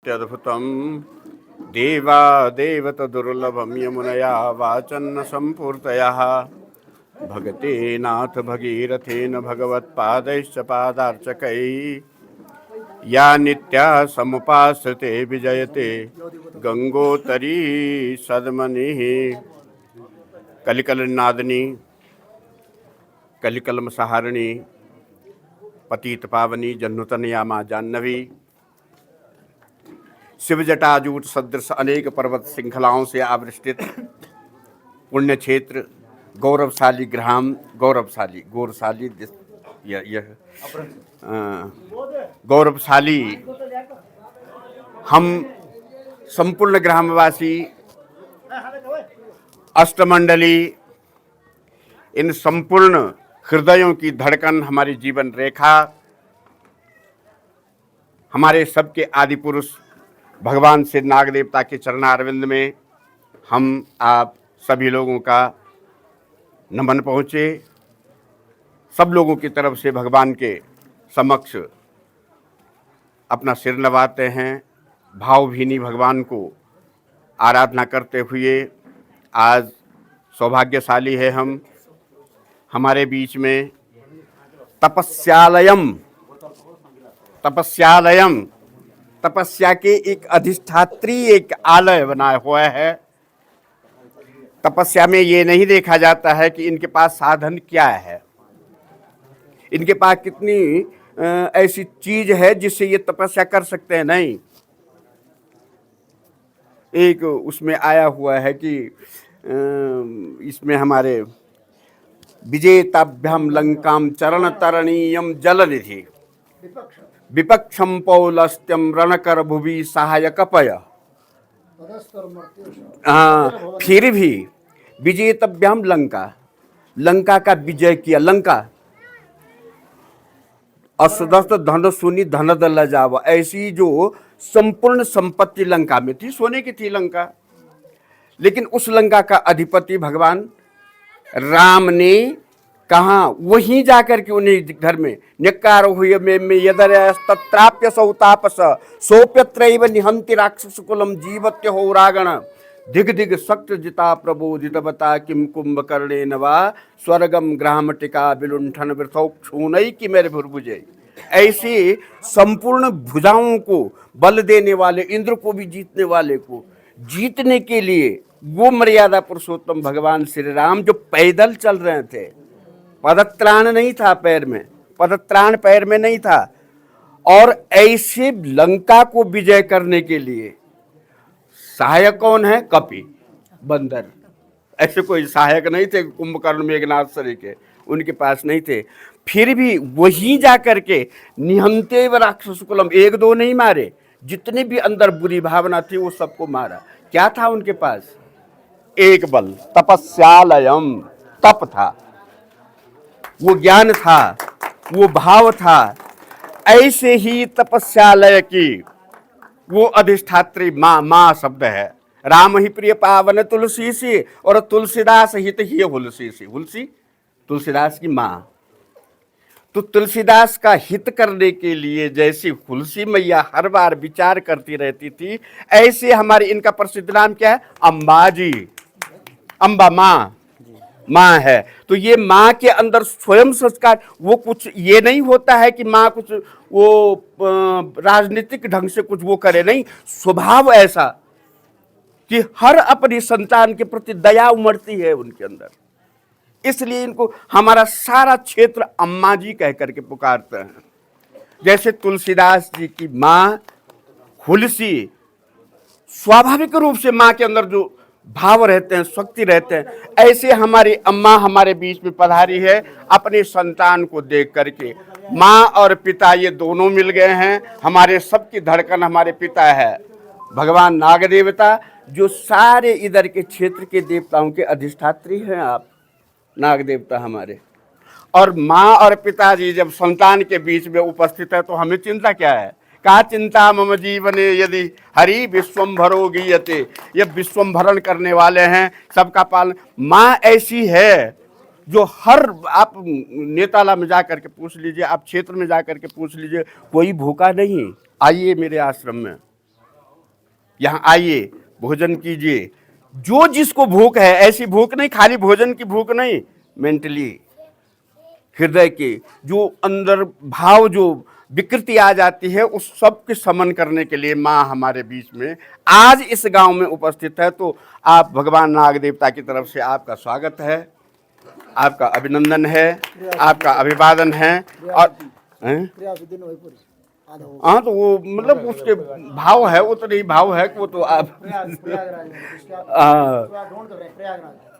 अद्भुतं देवादेव तदुर्लभं यमुनया वाचन्न सम्पूर्तयः भगते नाथ भगीरथेन भगवत्पादैश्च पादार्चकैः या नित्या समुपासते विजयते गंगोतरी सद्मनिः। कलिकल नादनी, कलिकलम सहारिणी, पतित पावनी जन्नुतनया माँ जाह्नवी, शिव जटाजूट सदृश अनेक पर्वत श्रृंखलाओं से आवृष्टित पुण्य क्षेत्र गौरवशाली ग्राम, गौरवशाली गौरवशाली यह गौरवशाली हम संपूर्ण ग्रामवासी अष्टमंडली, इन संपूर्ण हृदयों की धड़कन, हमारी जीवन रेखा, हमारे सबके आदि पुरुष भगवान श्री नाग देवता के चरणारविंद में हम आप सभी लोगों का नमन पहुँचे। सब लोगों की तरफ से भगवान के समक्ष अपना सिर नवाते हैं, भावभीनी भगवान को आराधना करते हुए। आज सौभाग्यशाली है हम, हमारे बीच में तपस्यालयम तपस्या के एक अधिष्ठात्री एक आलय बनाया हुआ है। तपस्या में ये नहीं देखा जाता है कि इनके पास साधन क्या है, इनके पास कितनी ऐसी चीज है जिससे ये तपस्या कर सकते हैं। नहीं, एक उसमें आया हुआ है कि इसमें हमारे विजेताभ्यम लंकाम चरण तरणीयम जलनिधि विपक्षम पौलस्त्यम रणकर भुवि सहायक पय। फिर भी विजेतभ्यम लंका का विजय किया। लंका असदस्त धन सुनी धन दल जावा, ऐसी जो संपूर्ण संपत्ति लंका में थी, सोने की थी लंका, लेकिन उस लंका का अधिपति भगवान राम ने कहा, वहीं जाकर के उन्हें घर में निकार हुए में यदराप्य सौतापस सोप्यत्रैव निहंति राक्षस कुलम जीवत्य हो रागण दिग दिग शक्त जिता प्रबोधित बता किम कुंभकर्णे नवा स्वर्गम ग्रामटिका विलुंठन वृथौ क्षूणई कि मेरे भुर्भुजे। ऐसी संपूर्ण भुजाओं को बल देने वाले, इंद्र को भी जीतने वाले को जीतने के लिए वो मर्यादा पुरुषोत्तम भगवान श्री राम जो पैदल चल रहे थे, पदत्राण नहीं था पैर में, पदत्राण पैर में नहीं था, और ऐसे लंका को विजय करने के लिए सहायक कौन है? कपि, बंदर। ऐसे कोई सहायक नहीं थे कुंभकर्ण मेघनाथ सरी के, उनके पास नहीं थे। फिर भी वही जाकर के निहंते व राक्षस कुलम, एक दो नहीं मारे, जितने भी अंदर बुरी भावना थी वो सबको मारा। क्या था उनके पास? एक बल, तपस्यालयम, तप था, वो ज्ञान था, वो भाव था। ऐसे ही तपस्यालय की वो अधिष्ठात्री माँ शब्द है। राम ही प्रिय पावन तुलसी सी, और तुलसीदास हित ही हुलसी सी। हुलसी तुलसीदास की माँ। तो तुलसीदास का हित करने के लिए जैसी हुलसी मैया हर बार विचार करती रहती थी, ऐसे हमारे इनका प्रसिद्ध नाम क्या है? अंबाजी, अंबा माँ है। तो ये माँ के अंदर स्वयं संस्कार, वो कुछ ये नहीं होता है कि माँ कुछ वो राजनीतिक ढंग से कुछ वो करे, नहीं, स्वभाव ऐसा कि हर अपनी संतान के प्रति दया उमड़ती है उनके अंदर। इसलिए इनको हमारा सारा क्षेत्र अम्मा जी कह करके पुकारते हैं। जैसे तुलसीदास जी की माँ हुलसी, स्वाभाविक रूप से माँ के अंदर जो भाव रहते हैं, शक्ति रहते हैं, ऐसे हमारी अम्मा हमारे बीच में पधारी है अपने संतान को देख करके। माँ और पिता ये दोनों मिल गए हैं। हमारे सबकी धड़कन हमारे पिता है भगवान नाग देवता, जो सारे इधर के क्षेत्र के देवताओं के अधिष्ठात्री हैं। आप नाग देवता हमारे, और माँ और पिताजी जब संतान के बीच में उपस्थित है तो हमें चिंता क्या है? का चिंता मम जीवने यदि हरि विश्वम्भरो गीयते। ये विश्वम्भरण करने वाले हैं, सबका पालन। माँ ऐसी है जो हर, आप नेताला में जा करके पूछ लीजिए, आप क्षेत्र में जा करके पूछ लीजिए, कोई भूखा नहीं। आइए मेरे आश्रम में, यहाँ आइए, भोजन कीजिए। जो जिसको भूख है, ऐसी भूख नहीं, खाली भोजन की भूख नहीं, मेंटली हृदय के जो अंदर भाव, जो विकृति आ जाती है, उस सब के समन करने के लिए माँ हमारे बीच में आज इस गांव में उपस्थित है। तो आप भगवान नाग देवता की तरफ से आपका स्वागत है, आपका अभिनंदन है, आपका अभिवादन है। और हाँ, तो वो मतलब उसके भाव है, वो तो नहीं भाव है कि वो तो आप